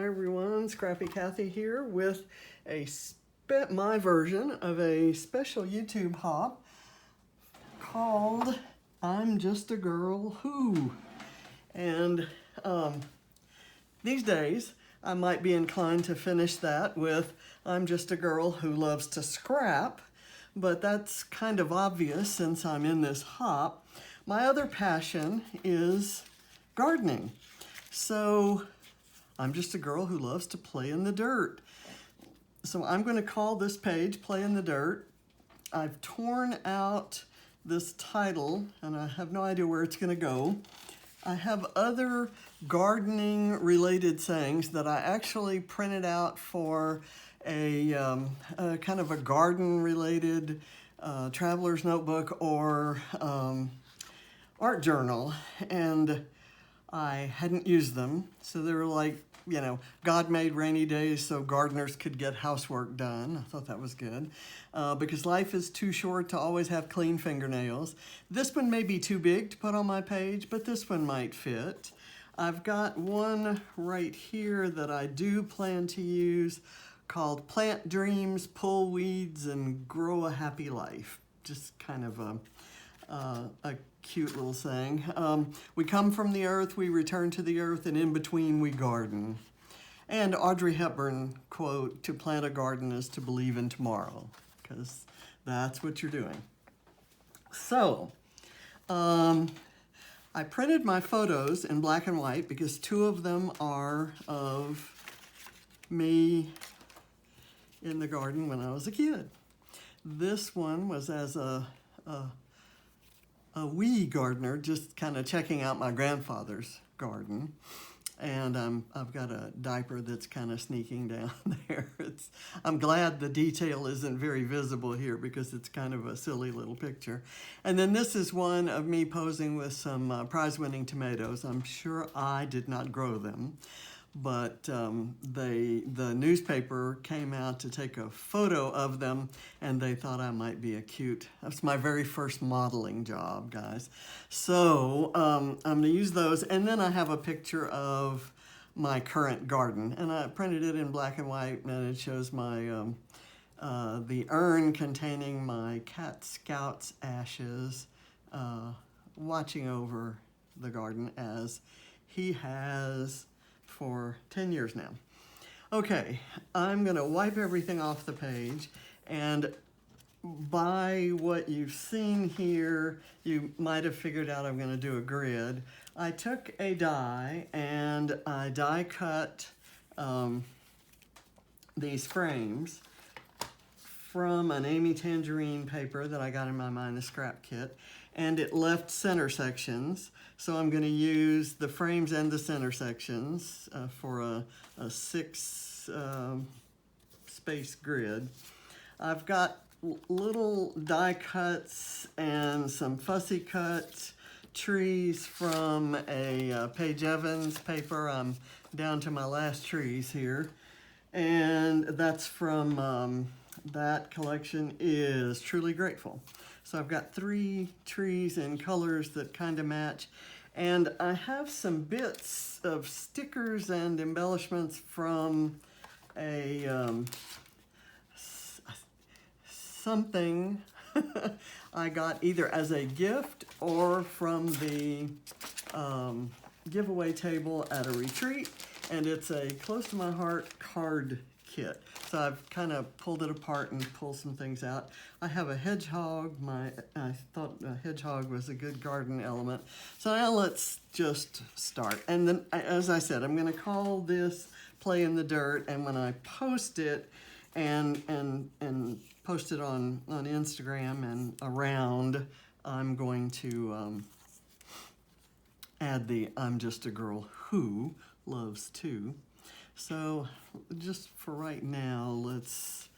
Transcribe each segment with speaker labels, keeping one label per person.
Speaker 1: Hi everyone, Scrappy Kathy here with my version of a special YouTube hop called I'm Just a Girl Who. And these days I might be inclined to finish that with I'm just a girl who loves to scrap, but that's kind of obvious since I'm in this hop. My other passion is gardening. So I'm just a girl who loves to play in the dirt. So I'm going to call this page Play in the Dirt. I've torn out this title and I have no idea where it's going to go. I have other gardening related sayings that I actually printed out for a kind of a garden related traveler's notebook or art journal, and I hadn't used them, so they were like, you know, God made rainy days so gardeners could get housework done. I thought that was good because life is too short to always have clean fingernails. This one may be too big to put on my page, but this one might fit. I've got one right here that I do plan to use called Plant Dreams, Pull Weeds, and Grow a Happy Life. Just kind of a cute little saying. We come from the earth, we return to the earth, and in between we garden. And Audrey Hepburn quote, to plant a garden is to believe in tomorrow, because that's what you're doing. So, I printed my photos in black and white because two of them are of me in the garden when I was a kid. This one was as a wee gardener, just kind of checking out my grandfather's garden. And I've got a diaper that's kind of sneaking down there. I'm glad the detail isn't very visible here because it's kind of a silly little picture. And then this is one of me posing with some prize-winning tomatoes. I'm sure I did not grow them, but the newspaper came out to take a photo of them, and they thought I might be that's my very first modeling job, guys. So I'm going to use those, and then I have a picture of my current garden, and I printed it in black and white, and it shows my the urn containing my cat Scout's ashes, watching over the garden as he has for 10 years now. Okay, I'm gonna wipe everything off the page, and by what you've seen here, you might have figured out I'm gonna do a grid. I took a die and I die cut these frames from an Amy Tangerine paper that I got in my Mind the Scrap kit, and it left center sections. So I'm going to use the frames and the center sections for a 6 space grid. I've got little die cuts and some fussy cut trees from a Paige Evans paper. I'm down to my last trees here, and that's from that collection is Truly Grateful. So I've got 3 trees in colors that kind of match. And I have some bits of stickers and embellishments from a something I got either as a gift or from the giveaway table at a retreat. And it's a close to my heart card kit. So I've kind of pulled it apart and pulled some things out. I have a hedgehog. I thought a hedgehog was a good garden element. So now let's just start. And then, as I said, I'm going to call this Play in the Dirt. And when I post it and post it on Instagram and around, I'm going to add the I'm Just a Girl Who loves to. So just for right now, let's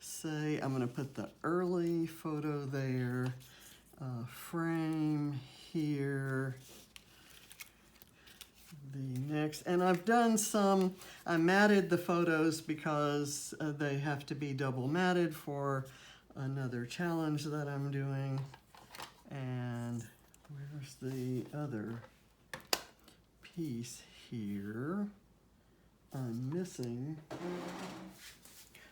Speaker 1: say I'm going to put the early photo there, frame here, the next, and I've done I matted the photos because they have to be double matted for another challenge that I'm doing. And where's the other piece here? I'm missing,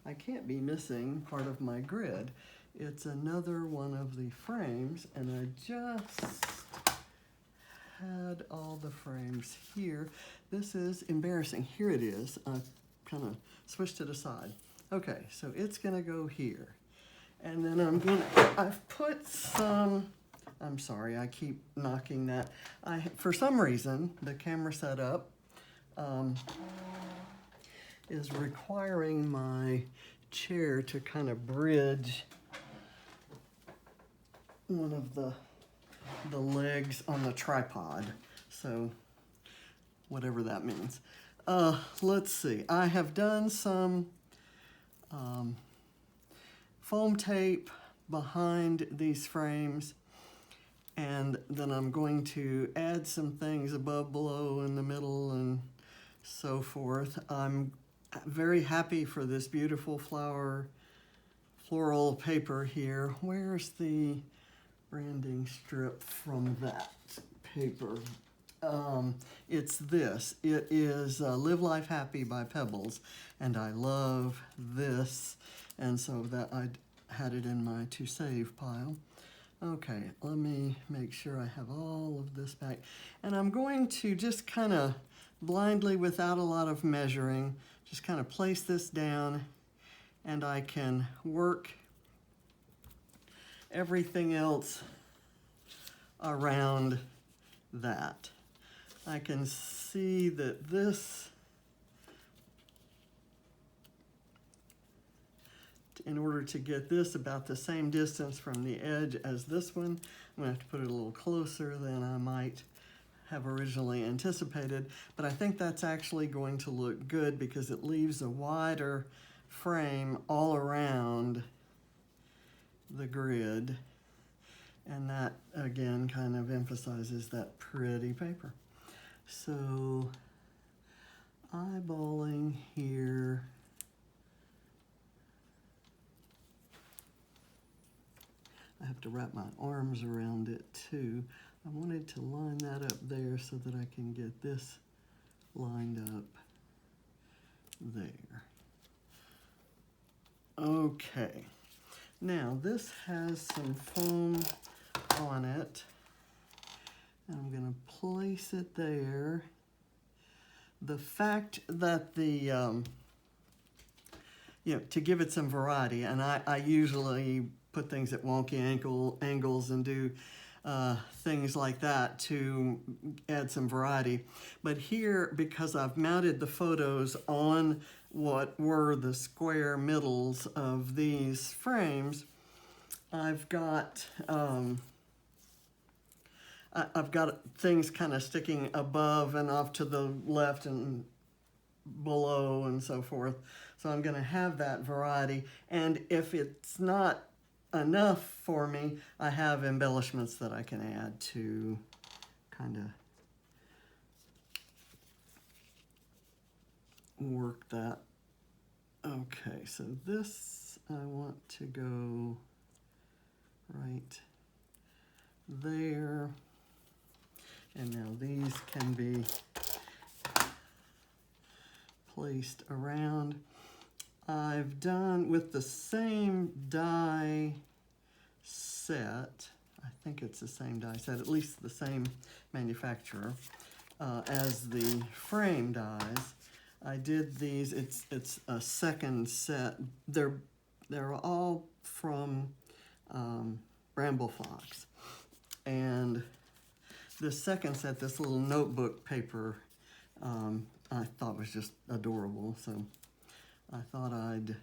Speaker 1: I can't be missing part of my grid. It's another one of the frames, and I just had all the frames here. This is embarrassing. Here it is. I kind of switched it aside. Okay, so it's gonna go here. And then I've put some, I'm sorry, I keep knocking that. For some reason, the camera setup is requiring my chair to kind of bridge one of the legs on the tripod. So whatever that means. Let's see. I have done some foam tape behind these frames, and then I'm going to add some things above, below, in the middle, and so forth. I'm very happy for this beautiful floral paper here. Where's the branding strip from that paper? It's this. It is Live Life Happy by Pebbles, and I love this, and so that I had it in my to save pile. Okay, let me make sure I have all of this back, and I'm going to just kind of blindly, without a lot of measuring, just kind of place this down, and I can work everything else around that. I can see that this, in order to get this about the same distance from the edge as this one, I'm gonna have to put it a little closer than I might have originally anticipated, but I think that's actually going to look good because it leaves a wider frame all around the grid, and that again kind of emphasizes that pretty paper. So eyeballing here, I have to wrap my arms around it too. I wanted to line that up there so that I can get this lined up there. Okay, now this has some foam on it, and I'm gonna place it there. The fact that the, to give it some variety, and I usually put things at wonky angles and do things like that to add some variety. But here, because I've mounted the photos on what were the square middles of these frames, I've got things kind of sticking above and off to the left and below and so forth. So I'm going to have that variety. And if it's not enough for me, I have embellishments that I can add to kind of work that. Okay, so this I want to go right there. And now these can be placed around. I've done with the same die set, I think it's the same die set, at least the same manufacturer, as the frame dies. I did these, it's a second set. They're all from Bramble Fox. And the second set, this little notebook paper, I thought was just adorable, so I thought I'd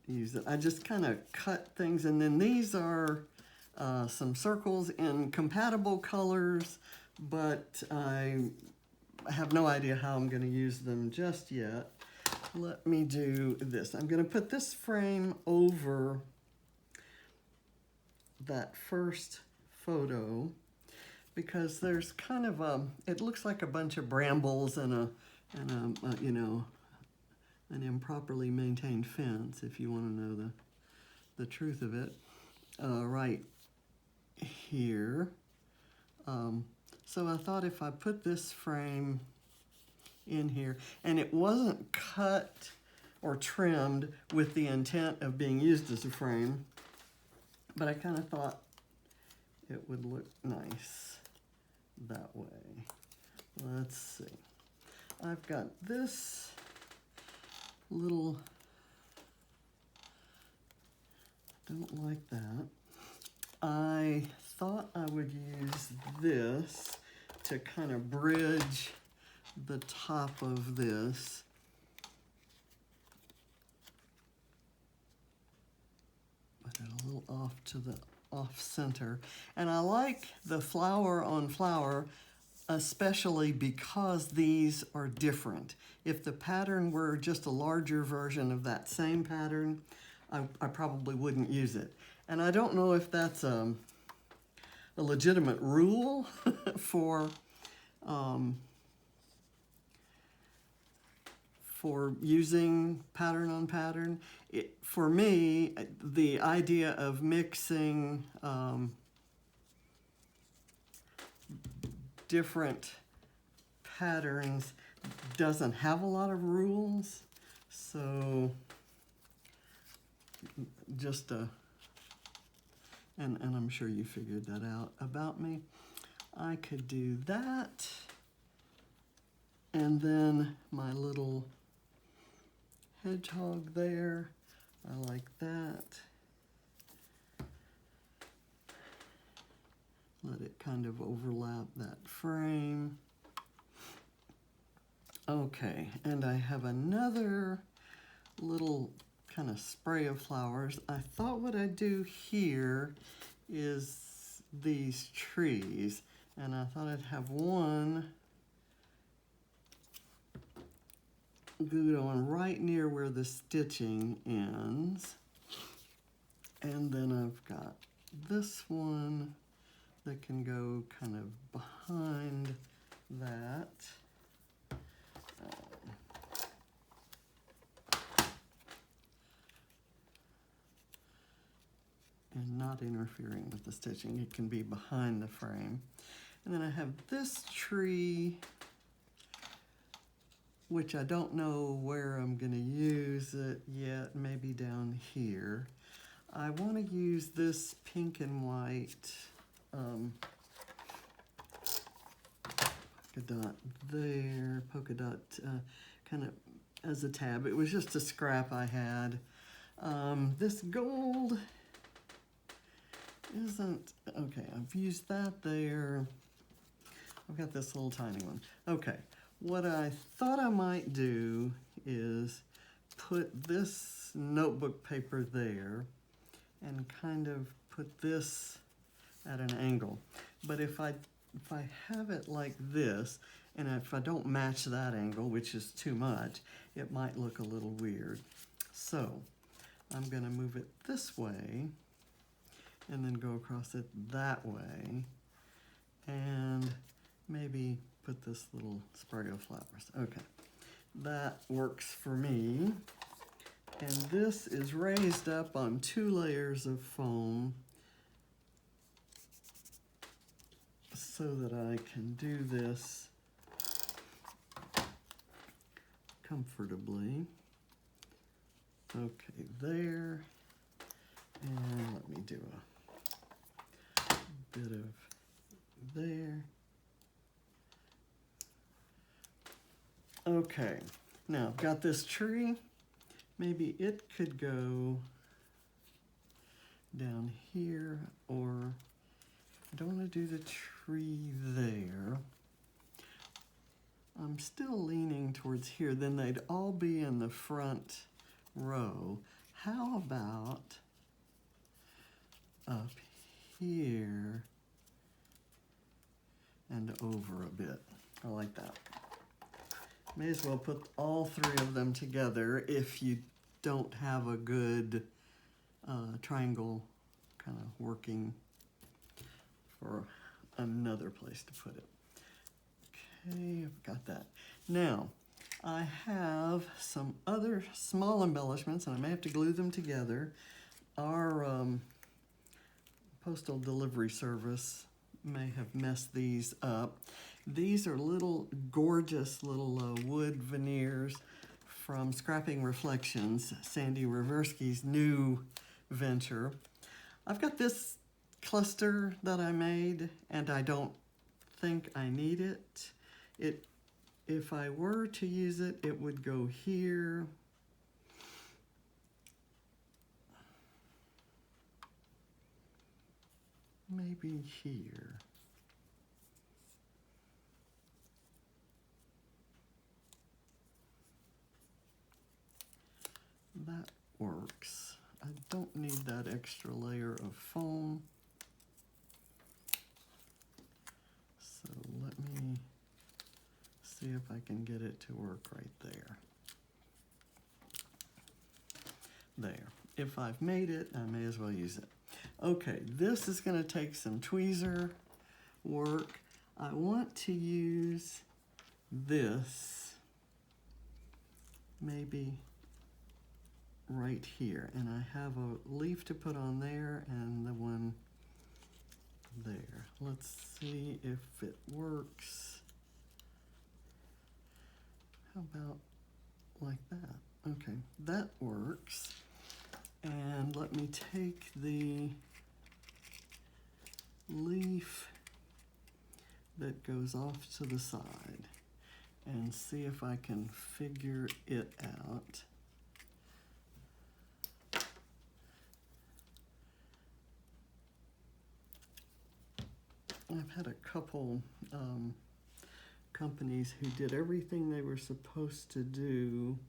Speaker 1: use it. I just kind of cut things, and then these are some circles in compatible colors, but I have no idea how I'm going to use them just yet. Let me do this. I'm going to put this frame over that first photo because there's kind of it looks like a bunch of brambles and a you know, an improperly maintained fence, if you want to know the truth of it, right here. So I thought if I put this frame in here, and it wasn't cut or trimmed with the intent of being used as a frame, but I kind of thought it would look nice that way. Let's see. I've got this little, don't like that. I thought I would use this to kind of bridge the top of this. Put it a little off to the off center. And I like the flower on flower, especially because these are different. If the pattern were just a larger version of that same pattern, I probably wouldn't use it. And I don't know if that's a legitimate rule for using pattern on pattern. For me, the idea of mixing different patterns doesn't have a lot of rules, so just and I'm sure you figured that out about me. I could do that, and then my little hedgehog there, I like that. Let it kind of overlap that frame. Okay, and I have another little kind of spray of flowers. I thought what I'd do here is these trees, and I thought I'd have one glued on right near where the stitching ends. And then I've got this one that can go kind of behind that. And not interfering with the stitching. It can be behind the frame. And then I have this tree, which I don't know where I'm going to use it yet, maybe down here. I want to use this pink and white polka dot there, polka dot kind of as a tab. It was just a scrap I had. This gold isn't, okay, I've used that there. I've got this little tiny one. Okay, what I thought I might do is put this notebook paper there and kind of put this at an angle. But if I have it like this, and if I don't match that angle, which is too much, it might look a little weird. So I'm gonna move it this way and then go across it that way, and maybe put this little spray of flowers. Okay, that works for me. And this is raised up on 2 layers of foam so that I can do this comfortably. Okay, there, and let me do a bit of there. Okay, now I've got this tree. Maybe it could go down here, or I don't want to do the tree there. I'm still leaning towards here. Then they'd all be in the front row. How about up here and over a bit? I like that. May as well put all 3 of them together if you don't have a good triangle kind of working for another place to put it. Okay, I've got that. Now, I have some other small embellishments, and I may have to glue them together. Our postal delivery service may have messed these up. These are little gorgeous little wood veneers from Scrapping Reflections, Sandy Reversky's new venture. I've got this cluster that I made, and I don't think I need it. If I were to use it, it would go here. Maybe here. That works. I don't need that extra layer of foam. So let me see if I can get it to work right there. There. If I've made it, I may as well use it. Okay, this is going to take some tweezer work. I want to use this maybe right here, and I have a leaf to put on there and the one there. Let's see if it works. How about like that? Okay, that works. And let me take the leaf that goes off to the side and see if I can figure it out. I've had a couple companies who did everything they were supposed to do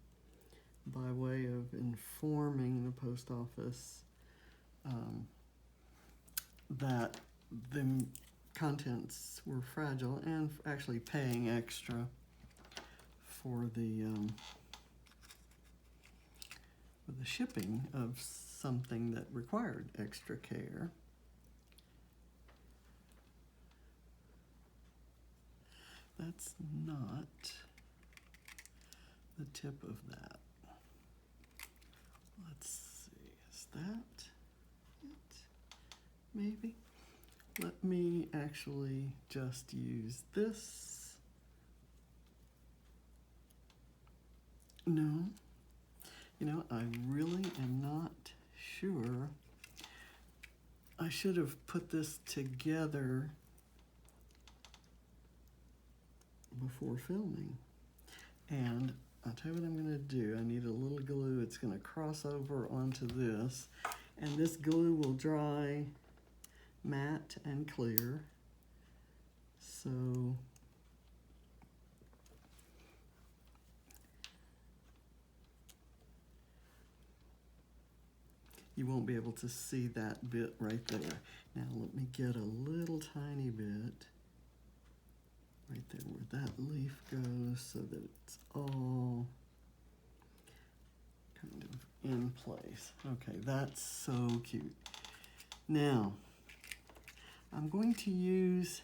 Speaker 1: by way of informing the post office that the contents were fragile, and actually paying extra for the shipping of something that required extra care. That's not the tip of that. Let's see, is that it? Maybe? Let me actually just use this. No. You know, I really am not sure. I should have put this together before filming. And I'll tell you what I'm going to do. I need a little glue. It's going to cross over onto this, and this glue will dry matte and clear. So you won't be able to see that bit right there. Now let me get a little tiny bit right there where that leaf goes so that it's all kind of in place. Okay, that's so cute. Now, I'm going to use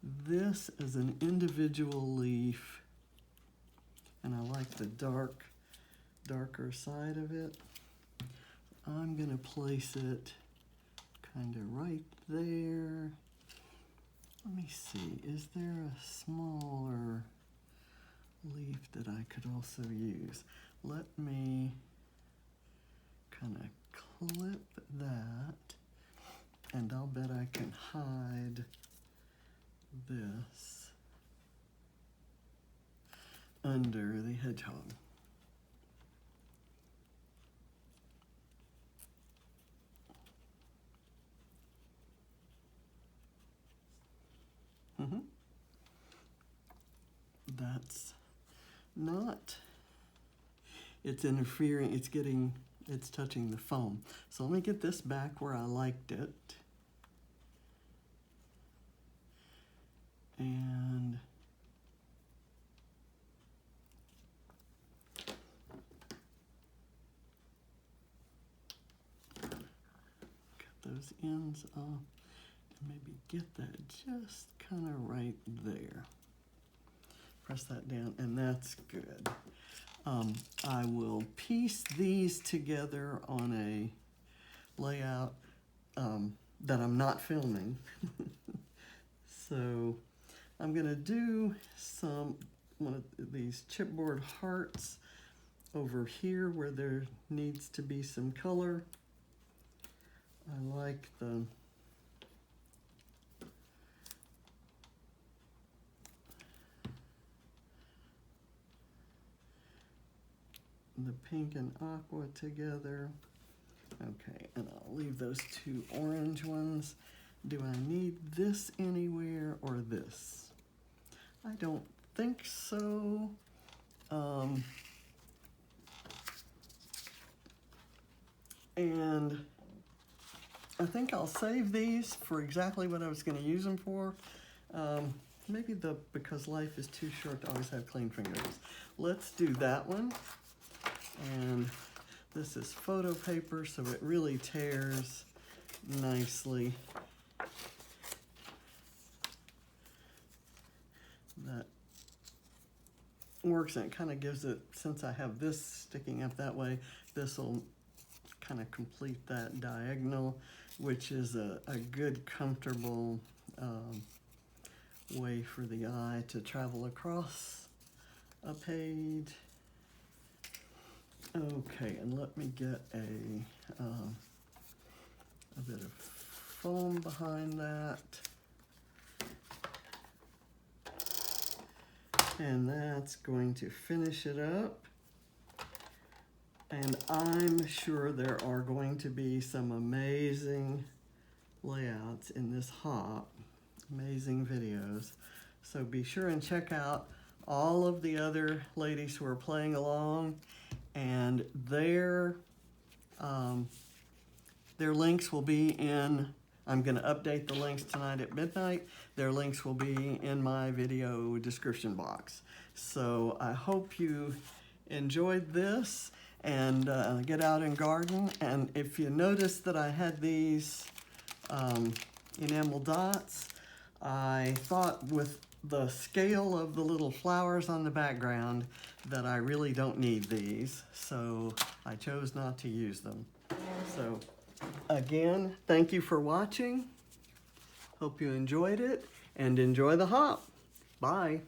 Speaker 1: this as an individual leaf, and I like the darker side of it. I'm going to place it kind of right there. Let me see, is there a smaller leaf that I could also use? Let me kind of clip that, and I'll bet I can hide this under the hedgehog. That's not, it's interfering, it's touching the foam. So let me get this back where I liked it. And cut those ends off, and maybe get that just kind of right there. Press that down, and that's good. I will piece these together on a layout that I'm not filming. So I'm gonna do one of these chipboard hearts over here where there needs to be some color. I like the pink and aqua together. Okay, and I'll leave those two orange ones. Do I need this anywhere or this? I don't think so. And I think I'll save these for exactly what I was going to use them for. Maybe because life is too short to always have clean fingers. Let's do that one. And this is photo paper, so it really tears nicely. That works, and it kind of gives it, since I have this sticking up that way, this will kind of complete that diagonal, which is a good, comfortable way for the eye to travel across a page. Okay, and let me get a bit of foam behind that. And that's going to finish it up. And I'm sure there are going to be some amazing layouts in this hop, amazing videos. So be sure and check out all of the other ladies who are playing along, and their links will be in, I'm going to update the links tonight at midnight. Their links will be in my video description box. So I hope you enjoyed this, and get out and garden. And if you notice that I had these enamel dots, I thought with the scale of the little flowers on the background that I really don't need these, so I chose not to use them. So again, thank you for watching. Hope you enjoyed it, and enjoy the hop. Bye.